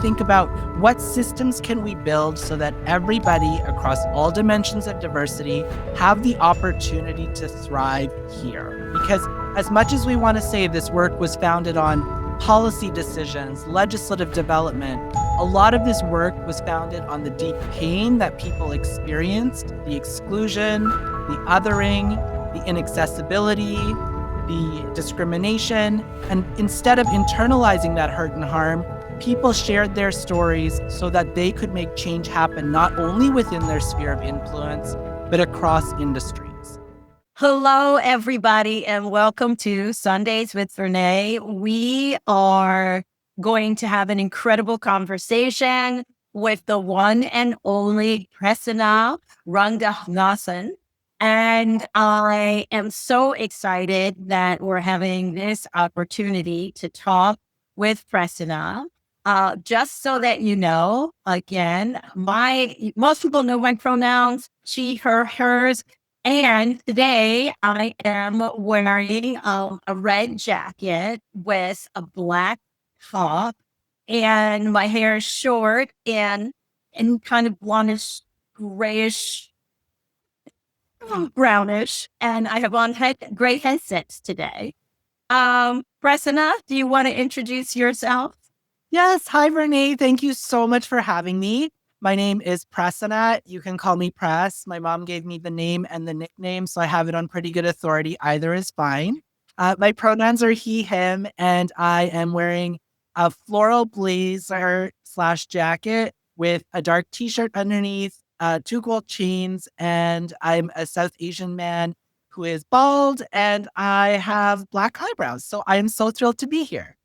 think about what systems can we build so that everybody across all dimensions of diversity have the opportunity to thrive here. Because as much as we want to say this work was founded on policy decisions, legislative development, a lot of this work was founded on the deep pain that people experienced, the exclusion, the othering, the inaccessibility, the discrimination. And instead of internalizing that hurt and harm, people shared their stories so that they could make change happen not only within their sphere of influence, but across industries. Hello, everybody, and welcome to Sundays with Vernā. We are going to have an incredible conversation with the one and only Prasanna Ranganathan. And I am so excited that we're having this opportunity to talk with Prasanna. Just so that you know, again, most people know my pronouns, she, her, hers. And today I am wearing a red jacket with a black top, and my hair is short and kind of blondish, grayish, brownish, and I have on gray headsets today. Prasanna, do you want to introduce yourself? Yes. Hi, Vernā. Thank you so much for having me. My name is Prasanna. You can call me Pras. My mom gave me the name and the nickname, so I have it on pretty good authority. Either is fine. My pronouns are he, him, and I am wearing a floral blazer / jacket with a dark t-shirt underneath, 2 gold chains, and I'm a South Asian man who is bald, and I have black eyebrows. So I am so thrilled to be here.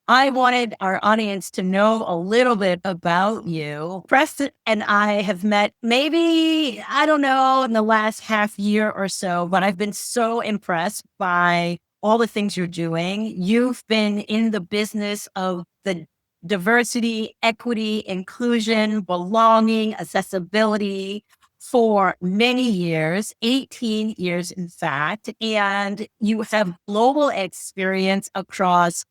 I wanted our audience to know a little bit about you. Preston and I have met maybe, I don't know, in the last half year or so, but I've been so impressed by all the things you're doing. You've been in the business of the diversity, equity, inclusion, belonging, accessibility for many years, 18 years, in fact, and you have global experience across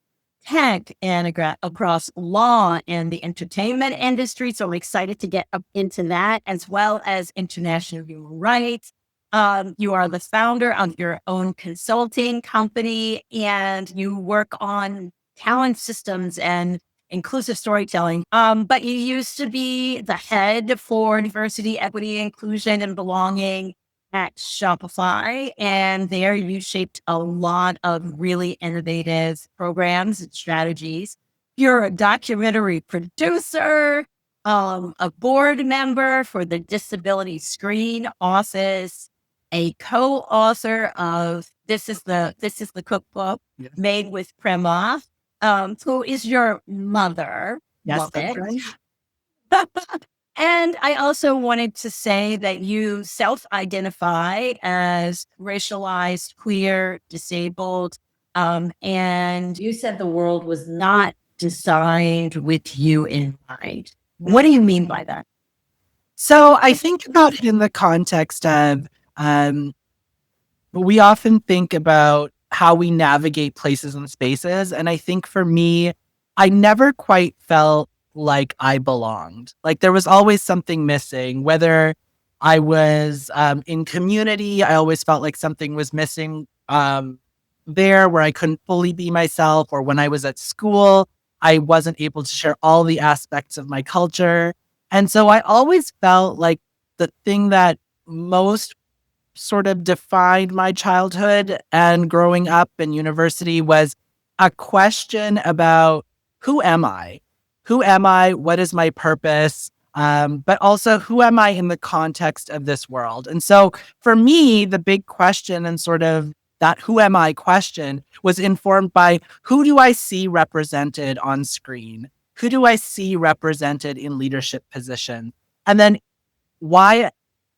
tech and across law and the entertainment industry. So I'm excited to get up into that, as well as international human rights. You are the founder of your own consulting company, and you work on talent systems and inclusive storytelling. But you used to be the head for diversity, equity, inclusion, and belonging at Shopify. And there you shaped a lot of really innovative programs and strategies. You're a documentary producer, a board member for the Disability Screen Office, a co-author of This is the Cookbook, Yes. Made with Prema, who is your mother. Yes, Love that's it. right. And I also wanted to say that you self-identify as racialized, queer, disabled, and you said the world was not designed with you in mind. What do you mean by that? So I think about it in the context of we often think about how we navigate places and spaces. And I think for me, I never quite felt like I belonged. Like there was always something missing, whether I was in community, I always felt like something was missing there where I couldn't fully be myself, or when I was at school, I wasn't able to share all the aspects of my culture. And so I always felt like the thing that most sort of defined my childhood and growing up in university was a question about who am I? Who am I? What is my purpose? But also, who am I in the context of this world? And so for me, the big question and sort of that who am I question was informed by who do I see represented on screen? Who do I see represented in leadership positions? And then why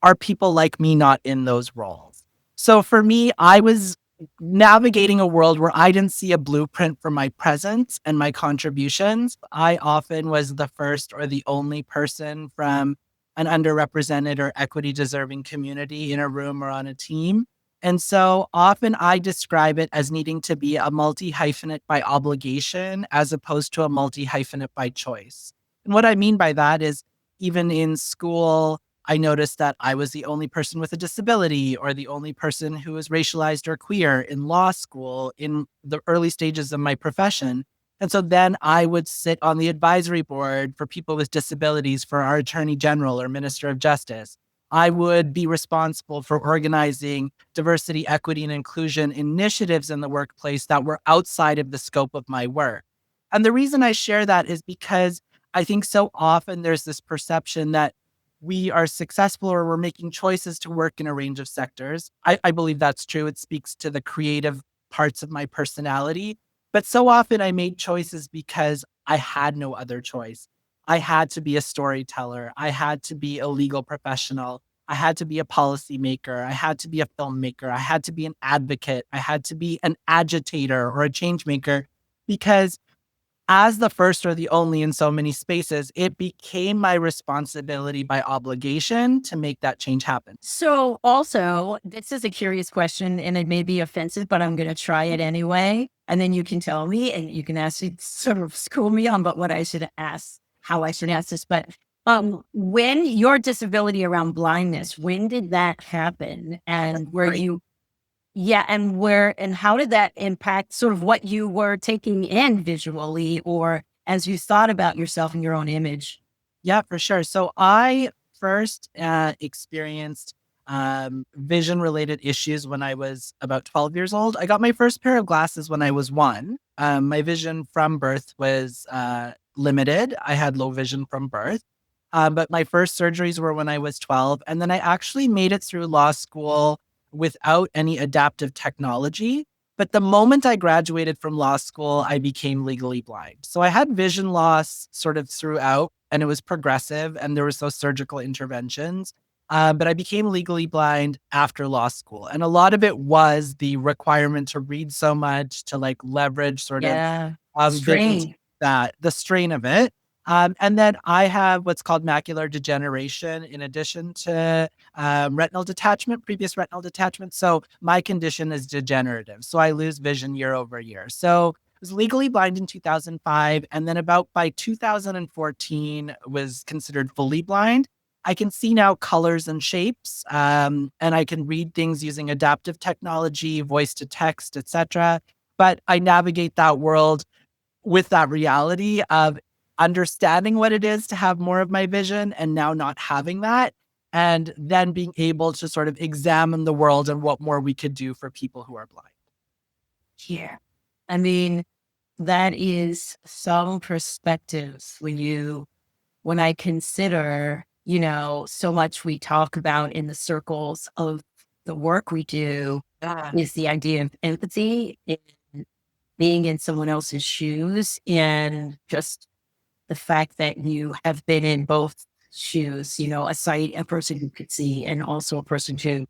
are people like me not in those roles? So for me, I was navigating a world where I didn't see a blueprint for my presence and my contributions. I often was the first or the only person from an underrepresented or equity deserving community in a room or on a team. And so often I describe it as needing to be a multi hyphenate by obligation as opposed to a multi hyphenate by choice. And what I mean by that is even in school, I noticed that I was the only person with a disability or the only person who was racialized or queer in law school in the early stages of my profession. And so then I would sit on the advisory board for people with disabilities for our attorney general or minister of justice. I would be responsible for organizing diversity, equity, and inclusion initiatives in the workplace that were outside of the scope of my work. And the reason I share that is because I think so often there's this perception that we are successful or we're making choices to work in a range of sectors. I believe that's true. It speaks to the creative parts of my personality. But so often I made choices because I had no other choice. I had to be a storyteller. I had to be a legal professional. I had to be a policymaker. I had to be a filmmaker. I had to be an advocate. I had to be an agitator or a change maker because as the first or the only in so many spaces, it became my responsibility by obligation to make that change happen. So, also, this is a curious question and it may be offensive, but I'm going to try it anyway. And then you can tell me and you can actually sort of school me on what I should ask, how I should ask this. But when your disability around blindness, when did that happen? And were you, yeah, and where, and how did that impact sort of what you were taking in visually or as you thought about yourself and your own image? Yeah, for sure. So I first experienced vision related issues when I was about 12 years old. I got my first pair of glasses when I was one. My vision from birth was limited. I had low vision from birth. But my first surgeries were when I was 12. And then I actually made it through law school without any adaptive technology. But the moment I graduated from law school, I became legally blind. So I had vision loss sort of throughout, and it was progressive, and there was those surgical interventions. But I became legally blind after law school, and a lot of it was the requirement to read so much to like leverage sort of Yeah. vision Strange. that the strain of it. And then I have what's called macular degeneration in addition to retinal detachment, previous retinal detachment. So my condition is degenerative. So I lose vision year over year. So I was legally blind in 2005. And then about by 2014 was considered fully blind. I can see now colors and shapes, and I can read things using adaptive technology, voice to text, etc. But I navigate that world with that reality of understanding what it is to have more of my vision and now not having that. And then being able to sort of examine the world and what more we could do for people who are blind. Yeah. I mean, that is some perspectives when I consider, so much we talk about in the circles of the work we do Yeah. is the idea of empathy and being in someone else's shoes and just the fact that you have been in both shoes, a person who could see and also a person who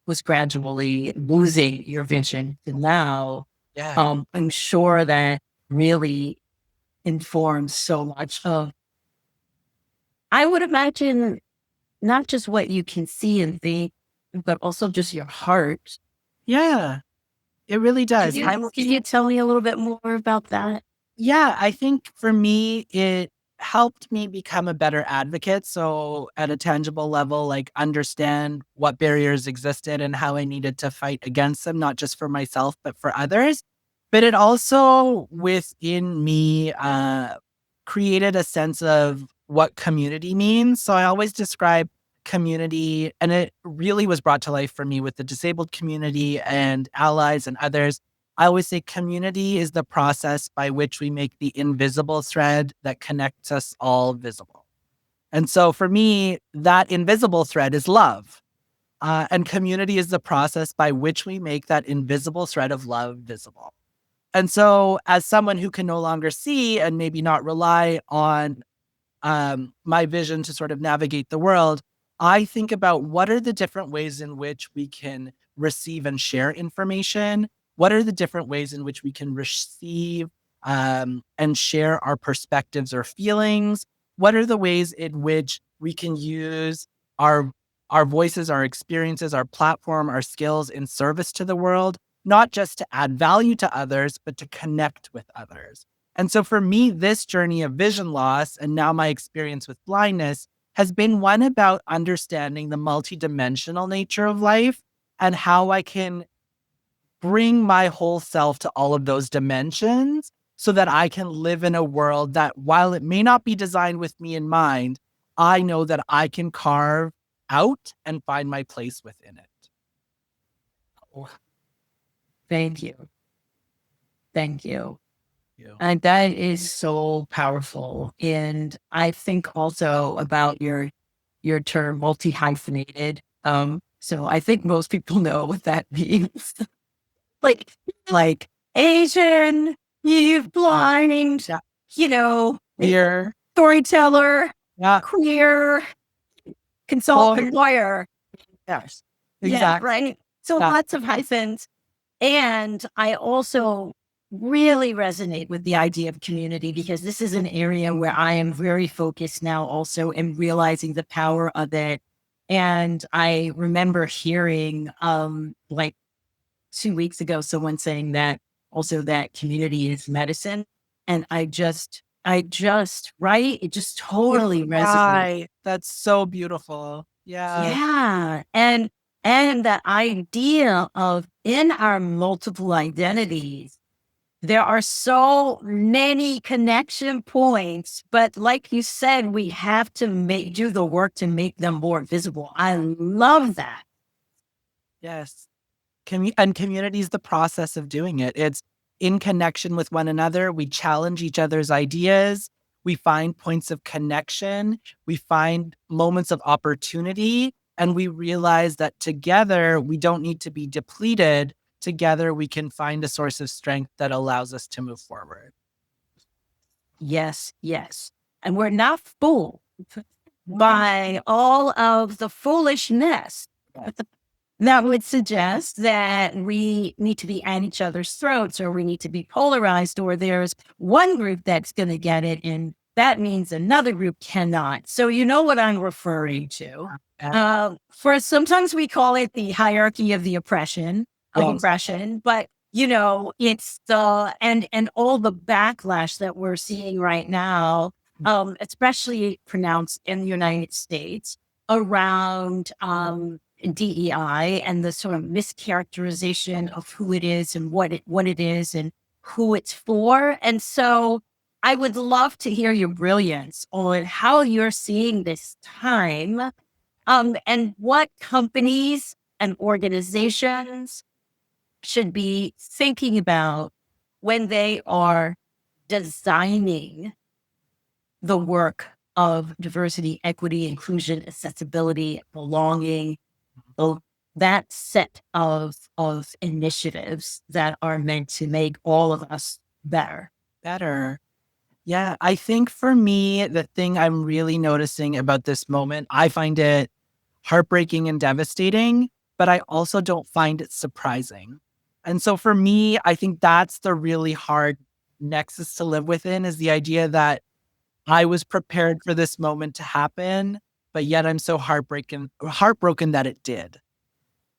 was gradually losing your vision to now. Yeah. I'm sure that really informs so much of, I would imagine, not just what you can see and think, but also just your heart. Yeah. It really Can does. you tell me a little bit more about that? Yeah, I think for me, it helped me become a better advocate. So, at a tangible level, like understand what barriers existed and how I needed to fight against them, not just for myself, but for others. But it also within me created a sense of what community means. So, I always describe community, and it really was brought to life for me with the disabled community and allies and others. I always say community is the process by which we make the invisible thread that connects us all visible. And so for me, that invisible thread is love. And community is the process by which we make that invisible thread of love visible. And so, as someone who can no longer see and maybe not rely on my vision to sort of navigate the world, I think about what are the different ways in which we can receive and share information. What are the different ways in which we can receive and share our perspectives or feelings? What are the ways in which we can use our our voices, our experiences, our platform, our skills in service to the world, not just to add value to others, but to connect with others. And so for me, this journey of vision loss and now my experience with blindness has been one about understanding the multidimensional nature of life and how I can bring my whole self to all of those dimensions so that I can live in a world that, while it may not be designed with me in mind, I know that I can carve out and find my place within it. Oh, thank you. Thank you. You. And that is so powerful. And I think also about your term multi-hyphenated. So I think most people know what that means. like like Asian, you blind, Yeah. you know, Queer. storyteller, Yeah. queer, consultant, lawyer. Yes. Yeah, Exactly. right. So Yeah. lots of hyphens. And I also really resonate with the idea of community because this is an area where I am very focused now also in realizing the power of it. And I remember hearing like 2 weeks ago someone saying that also that community is medicine. And right, it just totally resonates. That's so beautiful. Yeah. Yeah. And that idea of in our multiple identities, there are so many connection points, but like you said, we have to do the work to make them more visible. I love that. Yes. And community is the process of doing it. It's in connection with one another. We challenge each other's ideas. We find points of connection. We find moments of opportunity. And we realize that together, we don't need to be depleted. Together, we can find a source of strength that allows us to move forward. Yes, yes. And we're not fooled by all of the foolishness that would suggest that we need to be at each other's throats or we need to be polarized or there's one group that's going to get it and that means another group cannot. So you know what I'm referring to. For sometimes we call it the hierarchy of the oppression, but you know, it's the and all the backlash that we're seeing right now, especially pronounced in the United States around DEI and the sort of mischaracterization of who it is and what it is and who it's for. And so I would love to hear your brilliance on how you're seeing this time, and what companies and organizations should be thinking about when they are designing the work of diversity, equity, inclusion, accessibility, belonging, that set of initiatives that are meant to make all of us better. Better. Yeah, I think for me, the thing I'm really noticing about this moment, I find it heartbreaking and devastating, but I also don't find it surprising. And so for me, I think that's the really hard nexus to live within, is the idea that I was prepared for this moment to happen, but yet I'm so heartbroken that it did.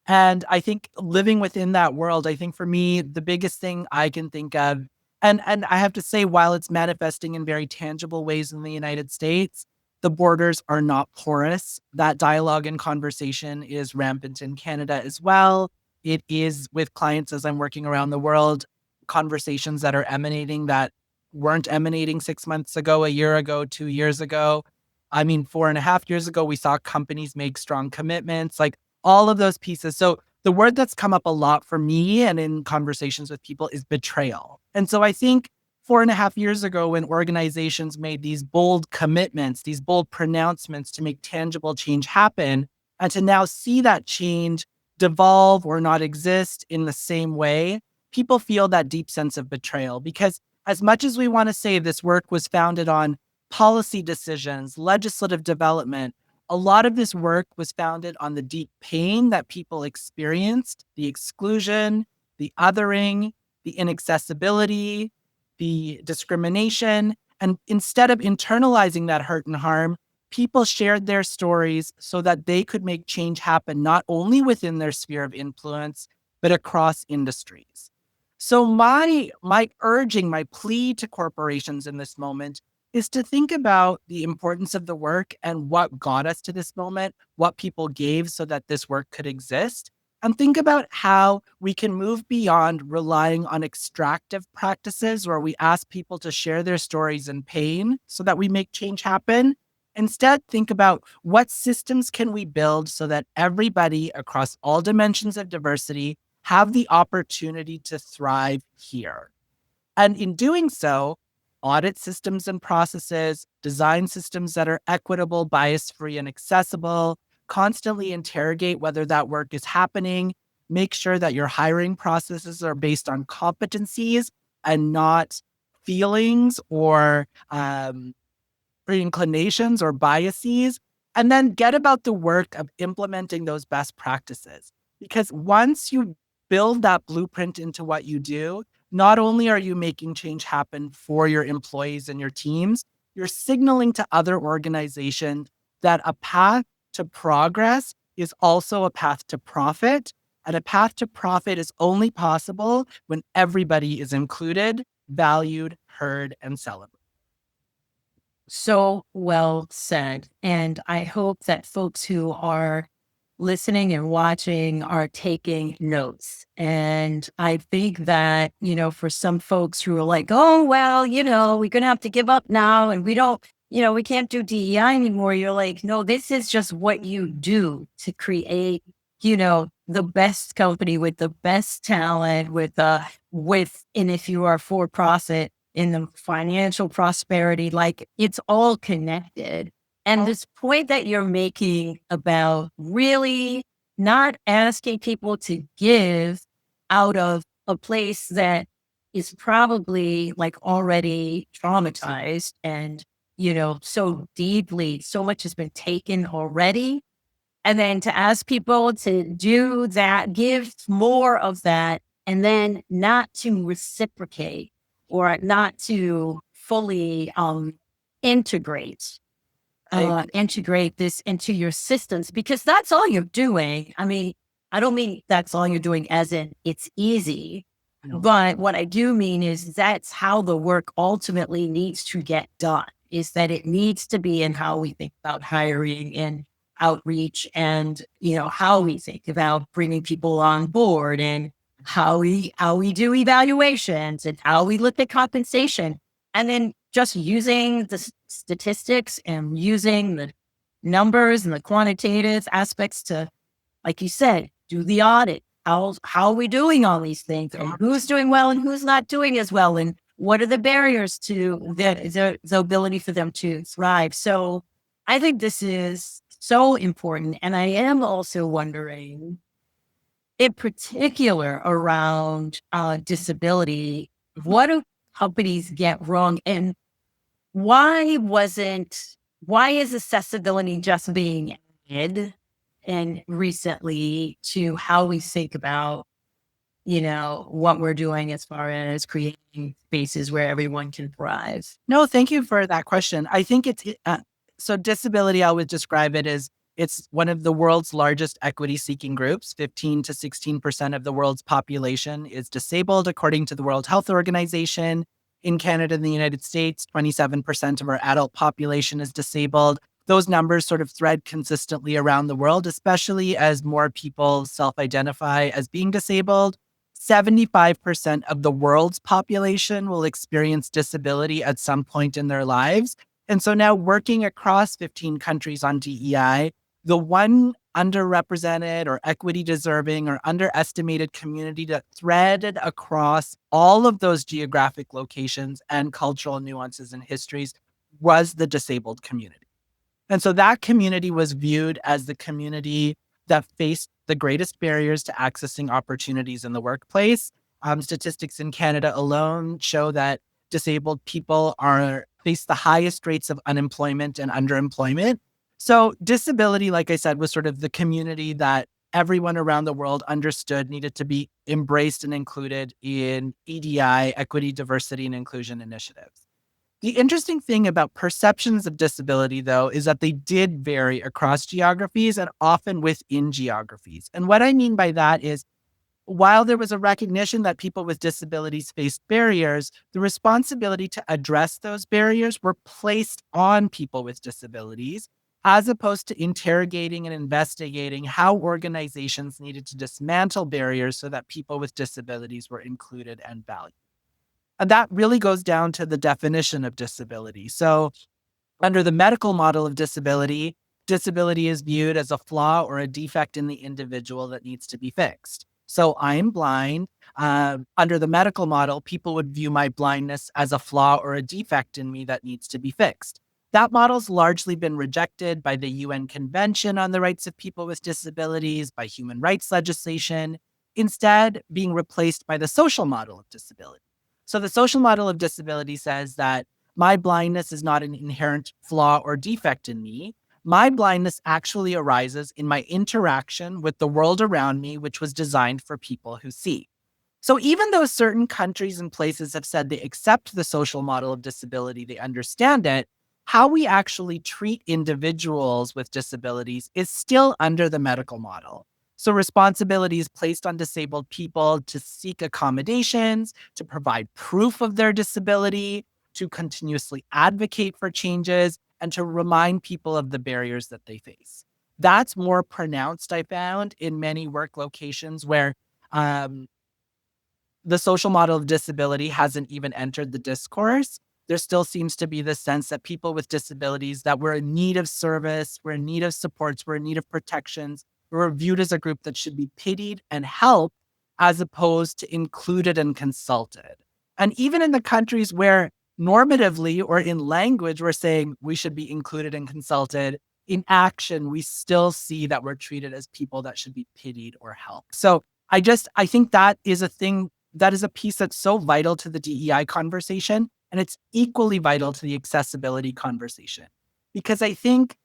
And I think living within that world, I think for me, the biggest thing I can think of, and I have to say, while it's manifesting in very tangible ways in the United States, the borders are not porous. That dialogue and conversation is rampant in Canada as well. It is with clients as I'm working around the world, conversations that are emanating that weren't emanating 6 months ago, a year ago, 2 years ago. I mean, 4.5 years ago, we saw companies make strong commitments. Like, all of those pieces. So the word that's come up a lot for me and in conversations with people is betrayal. And so I think 4.5 years ago, when organizations made these bold commitments, these bold pronouncements to make tangible change happen, and to now see that change devolve or not exist in the same way, people feel that deep sense of betrayal. Because as much as we want to say this work was founded on policy decisions, legislative development, a lot of this work was founded on the deep pain that people experienced, the exclusion, the othering, the inaccessibility, the discrimination. And instead of internalizing that hurt and harm, people shared their stories so that they could make change happen, not only within their sphere of influence, but across industries. So my urging, my plea to corporations in this moment is to think about the importance of the work and what got us to this moment, what people gave so that this work could exist, and think about how we can move beyond relying on extractive practices where we ask people to share their stories in pain so that we make change happen. Instead, think about what systems can we build so that everybody across all dimensions of diversity have the opportunity to thrive here. And in doing so, audit systems and processes, design systems that are equitable, bias free, and accessible, constantly interrogate whether that work is happening, make sure that your hiring processes are based on competencies and not feelings or inclinations or biases, and then get about the work of implementing those best practices. Because once you build that blueprint into what you do, not only are you making change happen for your employees and your teams, you're signaling to other organizations that a path to progress is also a path to profit. And a path to profit is only possible when everybody is included, valued, heard, and celebrated. So well said. And I hope that folks who are listening and watching are taking notes. And I think that, for some folks who are like, oh, well, we're going to have to give up now and we don't, we can't do DEI anymore. You're like, no, this is just what you do to create, the best company with the best talent, and if you are for profit, in the financial prosperity, like it's all connected. And this point that you're making about really not asking people to give out of a place that is probably like already traumatized and, so deeply, so much has been taken already. And then to ask people to do that, give more of that, and then not to reciprocate or not to fully integrate integrate this into your systems, because that's all you're doing. I mean, I don't mean that's all you're doing as in it's easy, but what I do mean is that's how the work ultimately needs to get done, is that it needs to be in how we think about hiring and outreach and, how we think about bringing people on board and how we do evaluations and how we look at compensation. And then just using the statistics and using the numbers and the quantitative aspects to, like you said, do the audit. How are we doing all these things? And who's doing well and who's not doing as well? And what are the barriers to the ability for them to thrive? So I think this is so important. And I am also wondering, in particular around disability, what do companies get wrong? And why is accessibility just being added and recently to how we think about, what we're doing as far as creating spaces where everyone can thrive? No, thank you for that question. I think so disability, I would describe it as it's one of the world's largest equity seeking groups. 15 to 16% of the world's population is disabled, according to the World Health Organization. In Canada and the United States, 27% of our adult population is disabled. Those numbers sort of thread consistently around the world, especially as more people self-identify as being disabled. 75% of the world's population will experience disability at some point in their lives. And so now, working across 15 countries on DEI, the one underrepresented or equity deserving or underestimated community that threaded across all of those geographic locations and cultural nuances and histories was the disabled community. And so that community was viewed as the community that faced the greatest barriers to accessing opportunities in the workplace. Statistics in Canada alone show that disabled people face the highest rates of unemployment and underemployment. So disability, like I said, was sort of the community that everyone around the world understood needed to be embraced and included in EDI, equity, diversity, and inclusion initiatives. The interesting thing about perceptions of disability, though, is that they did vary across geographies and often within geographies. And what I mean by that is, while there was a recognition that people with disabilities faced barriers, the responsibility to address those barriers were placed on people with disabilities, as opposed to interrogating and investigating how organizations needed to dismantle barriers so that people with disabilities were included and valued. And that really goes down to the definition of disability. So, under the medical model of disability, disability is viewed as a flaw or a defect in the individual that needs to be fixed. So I'm blind. Under the medical model, people would view my blindness as a flaw or a defect in me that needs to be fixed. That model's largely been rejected by the UN Convention on the Rights of People with Disabilities, by human rights legislation, instead being replaced by the social model of disability. So the social model of disability says that my blindness is not an inherent flaw or defect in me. My blindness actually arises in my interaction with the world around me, which was designed for people who see. So even though certain countries and places have said they accept the social model of disability, they understand it, how we actually treat individuals with disabilities is still under the medical model. So responsibility is placed on disabled people to seek accommodations, to provide proof of their disability, to continuously advocate for changes, and to remind people of the barriers that they face. That's more pronounced, I found, in many work locations where um, the social model of disability hasn't even entered the discourse. There still seems to be this sense that people with disabilities, that we're in need of service, we're in need of supports, we're in need of protections, we're viewed as a group that should be pitied and helped as opposed to included and consulted. And even in the countries where normatively or in language we're saying we should be included and consulted, in action we still see that we're treated as people that should be pitied or helped. So I think that is a thing, that is a piece that's so vital to the DEI conversation, and it's equally vital to the accessibility conversation. Because I think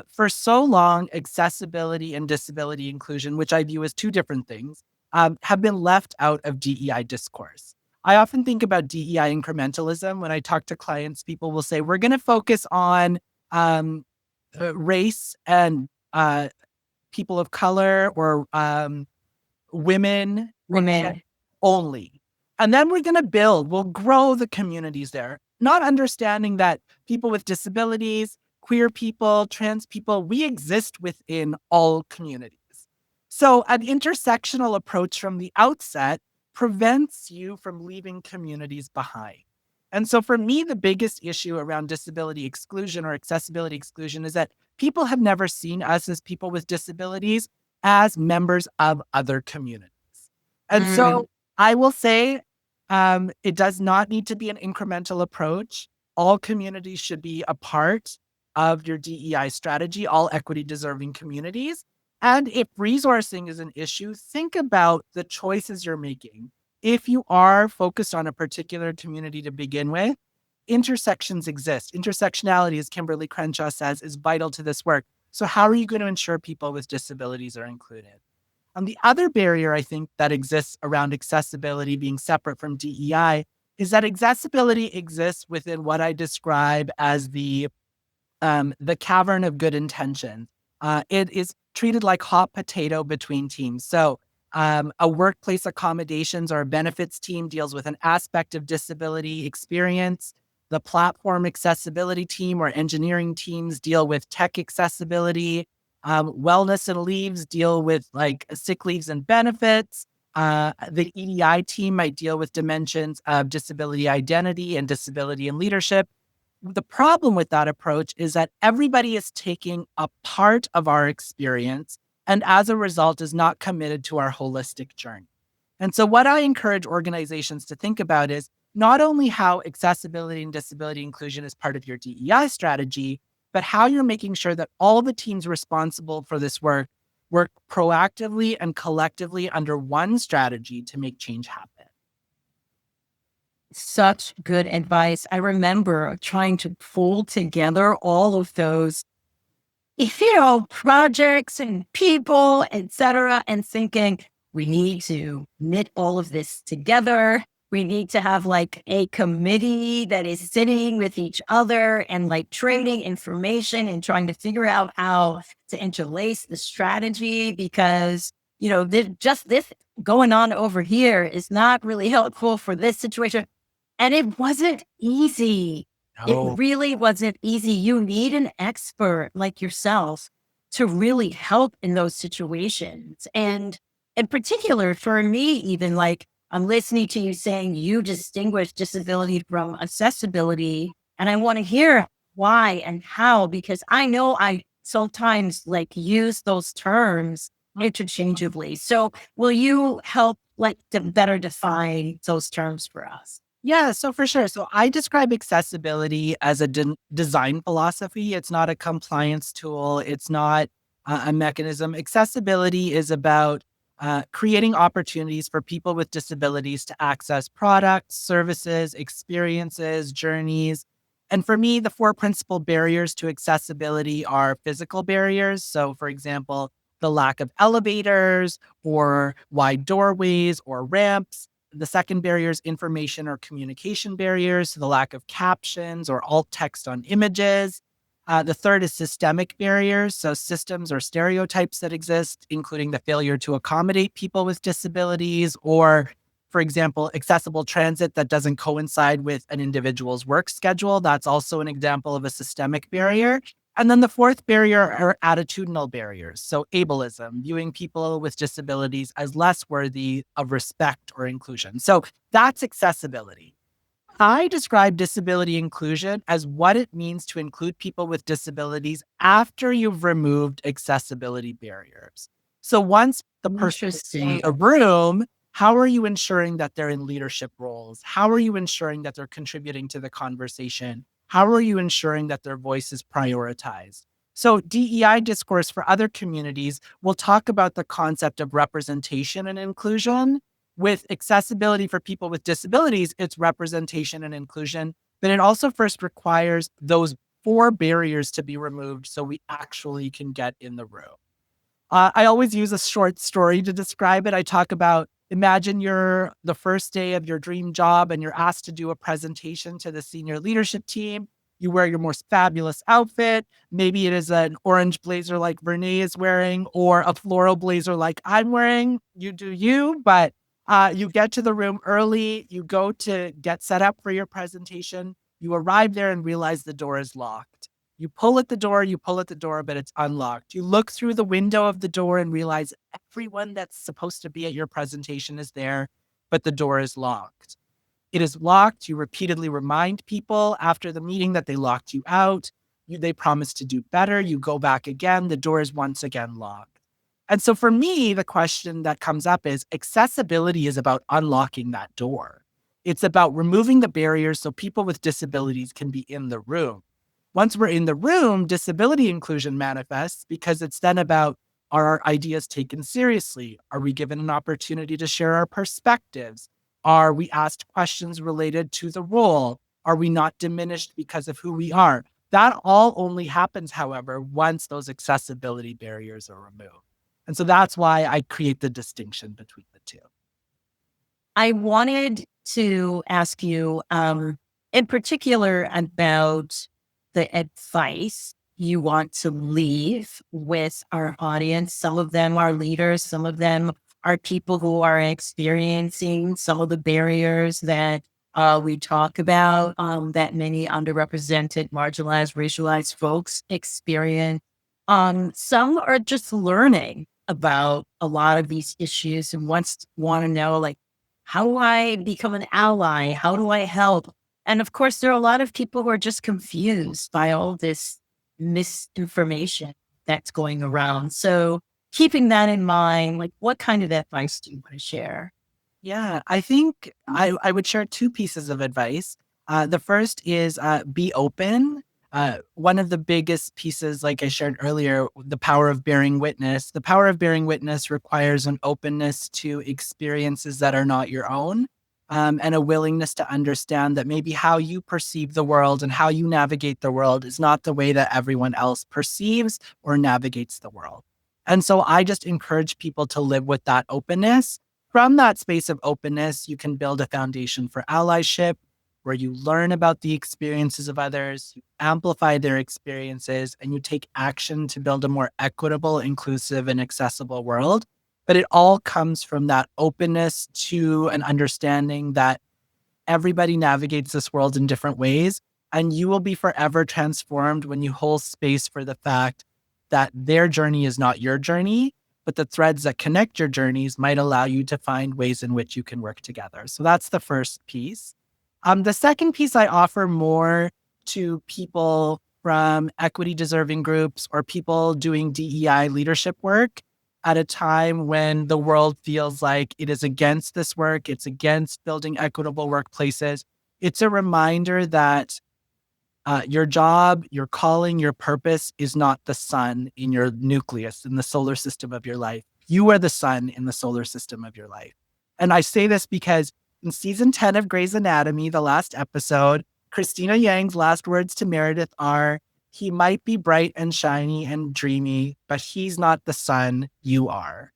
for so long, accessibility and disability inclusion, which I view as two different things, have been left out of DEI discourse. I often think about DEI incrementalism. When I talk to clients, people will say, we're going to focus on race and people of color, or women Women. only. And then we're going to we'll grow the communities there, not understanding that people with disabilities, queer people, trans people, we exist within all communities. So an intersectional approach from the outset prevents you from leaving communities behind. And so for me, the biggest issue around disability exclusion or accessibility exclusion is that people have never seen us as people with disabilities as members of other communities. And so I will say it does not need to be an incremental approach. All communities should be a part of your DEI strategy, all equity deserving communities. And if resourcing is an issue, think about the choices you're making. If you are focused on a particular community to begin with, intersections exist. Intersectionality, as Kimberly Crenshaw says, is vital to this work. So how are you going to ensure people with disabilities are included? The other barrier I think that exists around accessibility being separate from DEI is that accessibility exists within what I describe as the cavern of good intention. It is treated like hot potato between teams. So a workplace accommodations or a benefits team deals with an aspect of disability experience. The platform accessibility team or engineering teams deal with tech accessibility. Wellness and leaves deal with like sick leaves and benefits. The EDI team might deal with dimensions of disability identity and disability and leadership. The problem with that approach is that everybody is taking a part of our experience and as a result is not committed to our holistic journey. And so what I encourage organizations to think about is not only how accessibility and disability inclusion is part of your DEI strategy, but how you're making sure that all the teams responsible for this work proactively and collectively under one strategy to make change happen. Such good advice. I remember trying to pull together all of those, projects and people, etc., and thinking we need to knit all of this together. We need to have like a committee that is sitting with each other and like trading information and trying to figure out how to interlace the strategy because, just this going on over here is not really helpful for this situation. And it wasn't easy. It No. really wasn't easy. You need an expert like yourself to really help in those situations. And in particular, for me, even like I'm listening to you saying you distinguish disability from accessibility. And I want to hear why and how, because I know I sometimes like use those terms interchangeably. So will you help like to better define those terms for us? Yeah, so for sure. So I describe accessibility as a design philosophy. It's not a compliance tool. It's not a mechanism. Accessibility is about creating opportunities for people with disabilities to access products, services, experiences, journeys. And for me, the four principal barriers to accessibility are physical barriers. So, for example, the lack of elevators or wide doorways or ramps. The second barrier is information or communication barriers, so the lack of captions or alt text on images. The third is systemic barriers, so systems or stereotypes that exist, including the failure to accommodate people with disabilities, or, for example, accessible transit that doesn't coincide with an individual's work schedule. That's also an example of a systemic barrier. And then the fourth barrier are attitudinal barriers. So, ableism, viewing people with disabilities as less worthy of respect or inclusion. So, that's accessibility. I describe disability inclusion as what it means to include people with disabilities after you've removed accessibility barriers. So once the person is in Interesting. a room, how are you ensuring that they're in leadership roles? How are you ensuring that they're contributing to the conversation? How are you ensuring that their voice is prioritized? So DEI discourse for other communities will talk about the concept of representation and inclusion. With accessibility for people with disabilities, it's representation and inclusion, but it also first requires those four barriers to be removed so we actually can get in the room. I always use a short story to describe it. I talk about imagine you're the first day of your dream job and you're asked to do a presentation to the senior leadership team. You wear your most fabulous outfit. Maybe it is an orange blazer like Vernā is wearing or a floral blazer like I'm wearing. You do you, but you get to the room early. You go to get set up for your presentation. You arrive there and realize the door is locked. You pull at the door, but it's unlocked. You look through the window of the door and realize everyone that's supposed to be at your presentation is there, but the door is locked. It is locked. You repeatedly remind people after the meeting that they locked you out. They promise to do better. You go back again. The door is once again locked. And so for me, the question that comes up is accessibility is about unlocking that door. It's about removing the barriers so people with disabilities can be in the room. Once we're in the room, disability inclusion manifests because it's then about, are our ideas taken seriously? Are we given an opportunity to share our perspectives? Are we asked questions related to the role? Are we not diminished because of who we are? That all only happens, however, once those accessibility barriers are removed. And so that's why I create the distinction between the two. I wanted to ask you, in particular, about the advice you want to leave with our audience. Some of them are leaders, some of them are people who are experiencing some of the barriers that we talk about, that many underrepresented, marginalized, racialized folks experience. Some are just learning about a lot of these issues and want to know, like, how do I become an ally? How do I help? And of course, there are a lot of people who are just confused by all this misinformation that's going around. So, keeping that in mind, like, what kind of advice do you want to share? Yeah, I think I would share two pieces of advice. The first is be open. One of the biggest pieces, like I shared earlier, the power of bearing witness. The power of bearing witness requires an openness to experiences that are not your own, and a willingness to understand that maybe how you perceive the world and how you navigate the world is not the way that everyone else perceives or navigates the world. And so I just encourage people to live with that openness. from that space of openness, you can build a foundation for allyship where you learn about the experiences of others, you amplify their experiences, and you take action to build a more equitable, inclusive, and accessible world. But it all comes from that openness to an understanding that everybody navigates this world in different ways. And you will be forever transformed when you hold space for the fact that their journey is not your journey, but the threads that connect your journeys might allow you to find ways in which you can work together. So that's the first piece. The second piece I offer more to people from equity deserving groups or people doing DEI leadership work at a time when the world feels like it is against this work, it's against building equitable workplaces. It's a reminder that your job, your calling, your purpose is not the sun in your nucleus, in the solar system of your life. You are the sun in the solar system of your life. And I say this because in season 10 of Grey's Anatomy, the last episode, Christina Yang's last words to Meredith are, he might be bright and shiny and dreamy, but he's not the sun, you are.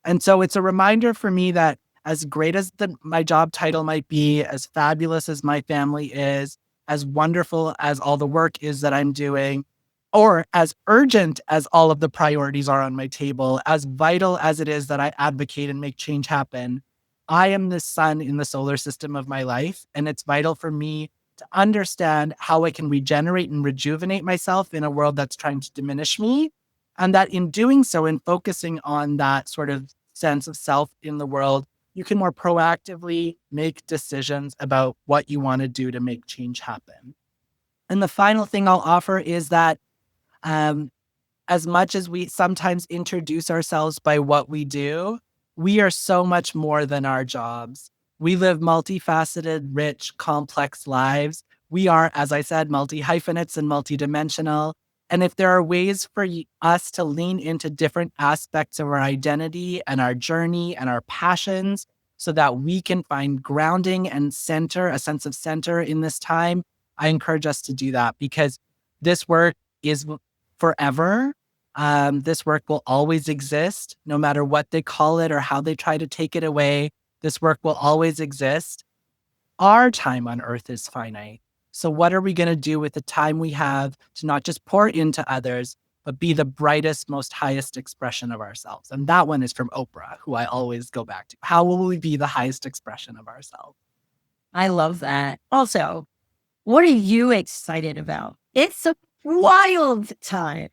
And so it's a reminder for me that as great as my job title might be, as fabulous as my family is, as wonderful as all the work is that I'm doing, or as urgent as all of the priorities are on my table, as vital as it is that I advocate and make change happen, I am the sun in the solar system of my life. And it's vital for me to understand how I can regenerate and rejuvenate myself in a world that's trying to diminish me. And that in doing so, in focusing on that sort of sense of self in the world, you can more proactively make decisions about what you want to do to make change happen. And the final thing I'll offer is that um, as much as we sometimes introduce ourselves by what we do, we are so much more than our jobs. We live multifaceted, rich, complex lives. We are, as I said, multi-hyphenates and multidimensional. And if there are ways for us to lean into different aspects of our identity and our journey and our passions so that we can find grounding and center, a sense of center in this time, I encourage us to do that because this work is forever. This work will always exist, no matter what they call it or how they try to take it away. This work will always exist. Our time on earth is finite. So, what are we going to do with the time we have to not just pour into others, but be the brightest, most highest expression of ourselves? And that one is from Oprah, who I always go back to. How will we be the highest expression of ourselves? I love that. Also, what are you excited about? It's a wild time.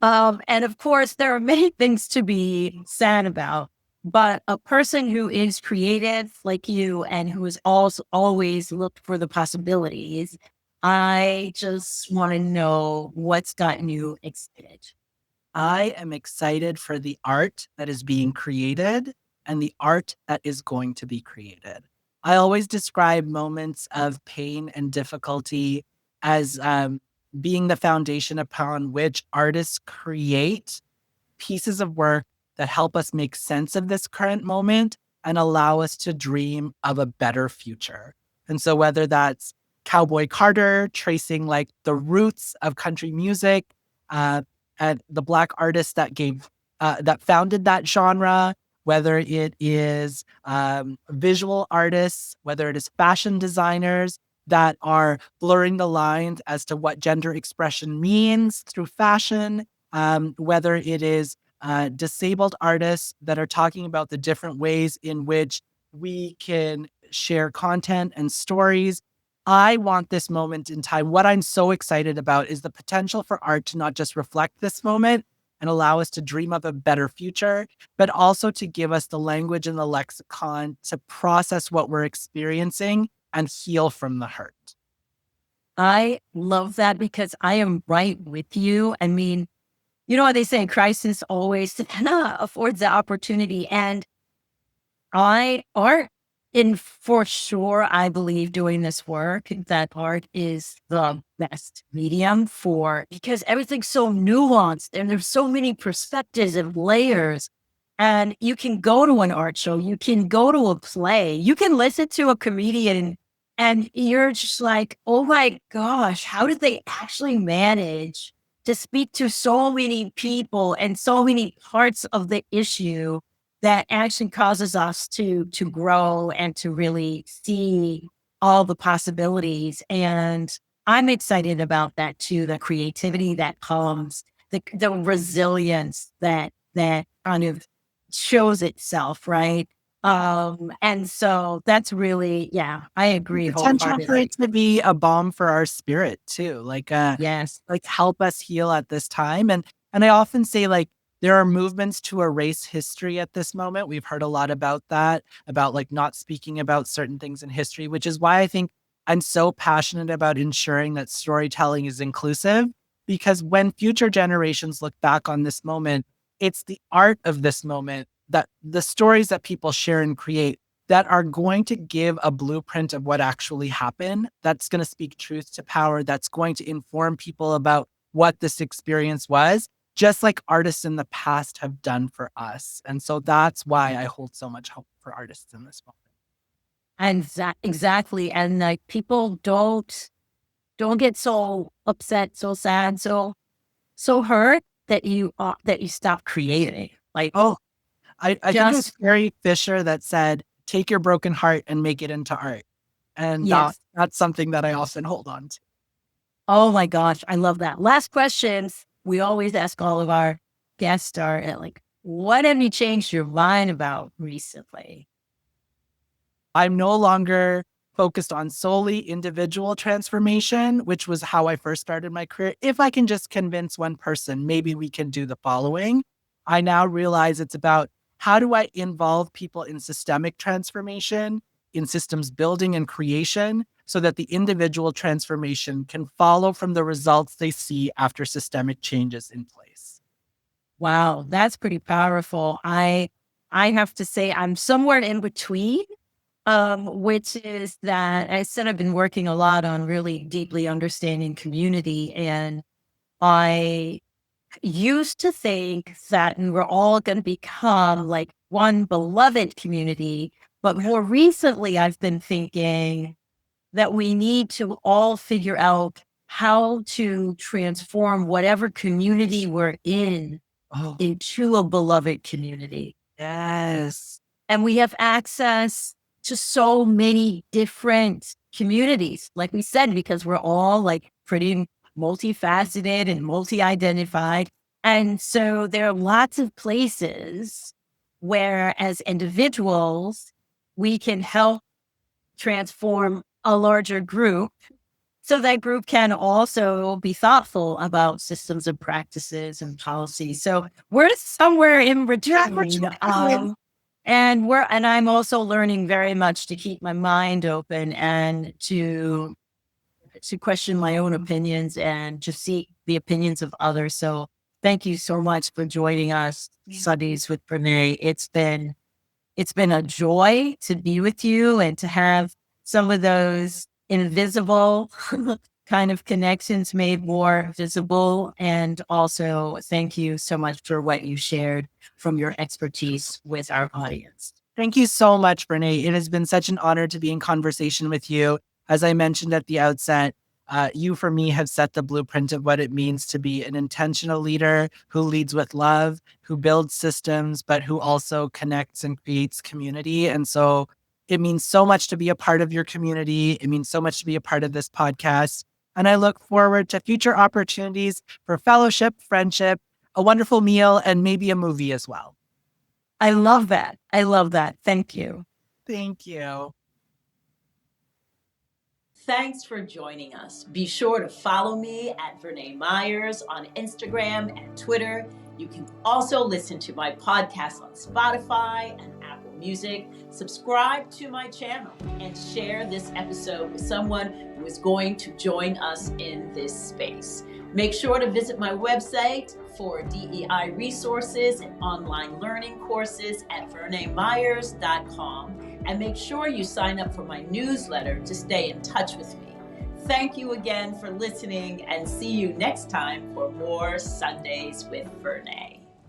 And of course, there are many things to be sad about, but a person who is creative like you and who has also always looked for the possibilities, I just want to know what's gotten you excited. I am excited for the art that is being created and the art that is going to be created. I always describe moments of pain and difficulty as being the foundation upon which artists create pieces of work that help us make sense of this current moment and allow us to dream of a better future. And so, whether that's Cowboy Carter tracing like the roots of country music, uh, and the Black artists that founded that genre, whether it is visual artists, whether it is fashion designers that are blurring the lines as to what gender expression means through fashion, whether it is disabled artists that are talking about the different ways in which we can share content and stories. I want this moment in time. What I'm so excited about is the potential for art to not just reflect this moment and allow us to dream of a better future, but also to give us the language and the lexicon to process what we're experiencing and heal from the hurt. I love that because I am right with you. I mean, you know what they say, crisis always affords the opportunity. And art, and for sure, I believe doing this work, that art is the best medium for, because everything's so nuanced and there's so many perspectives and layers. And you can go to an art show, you can go to a play, you can listen to a comedian, and you're just like, oh my gosh, how did they actually manage to speak to so many people and so many parts of the issue that actually causes us to grow and to really see all the possibilities. And I'm excited about that too, the creativity that comes, the resilience that kind of shows itself, right? And so that's really, yeah, I agree Potential for it wholeheartedly. to be a balm for our spirit too, Yes. like help us heal at this time. And I often say like there are movements to erase history at this moment. We've heard a lot about that, about like not speaking about certain things in history, which is why I think I'm so passionate about ensuring that storytelling is inclusive. Because when future generations look back on this moment, it's the art of this moment that the stories that people share and create that are going to give a blueprint of what actually happened, that's going to speak truth to power, that's going to inform people about what this experience was, just like artists in the past have done for us. And so that's why I hold so much hope for artists in this moment. And exactly. And like people don't get so upset, so sad, so hurt that you stop creating. Like Oh, I think it was just Carrie Fisher that said, take your broken heart and make it into art. And yes. that's something that I often hold on to. Oh my gosh, I love that. Last questions. We always ask all of our guests are like, what have you changed your mind about recently? I'm no longer focused on solely individual transformation, which was how I first started my career. If I can just convince one person, maybe we can do the following. I now realize it's about how do I involve people in systemic transformation, in systems building and creation, so that the individual transformation can follow from the results they see after systemic changes in place. Wow, that's pretty powerful. I have to say I'm somewhere in between, which is that I said I've been working a lot on really deeply understanding community. And I used to think that we were all going to become like one beloved community. But more recently, I've been thinking that we need to all figure out how to transform whatever community we're in Oh, into a beloved community. yes. And we have access to so many different communities, like we said, because we're all like pretty multifaceted and multi identified. And so there are lots of places where, as individuals, we can help transform a larger group so that group can also be thoughtful about systems and practices and policies. So we're somewhere in between. And I'm also learning very much to keep my mind open and to question my own opinions and to seek the opinions of others. So thank you so much for joining us Sundays with Vernā. It's been a joy to be with you and to have some of those invisible kind of connections made more visible. And also, thank you so much for what you shared from your expertise with our audience. Thank you so much, Vernā. It has been such an honor to be in conversation with you. As I mentioned at the outset, you, for me, have set the blueprint of what it means to be an intentional leader who leads with love, who builds systems, but who also connects and creates community. And so it means so much to be a part of your community. It means so much to be a part of this podcast. And I look forward to future opportunities for fellowship, friendship, a wonderful meal, and maybe a movie as well. I love that. I love that. Thank you. Thank you. Thanks for joining us. Be sure to follow me at Vernā Myers on Instagram and Twitter. You can also listen to my podcast on Spotify and Apple Music. Subscribe to my channel and share this episode with someone who is going to join us in this space. Make sure to visit my website for DEI resources and online learning courses at vernamyers.com. And make sure you sign up for my newsletter to stay in touch with me. Thank you again for listening and see you next time for more Sundays with Vernā.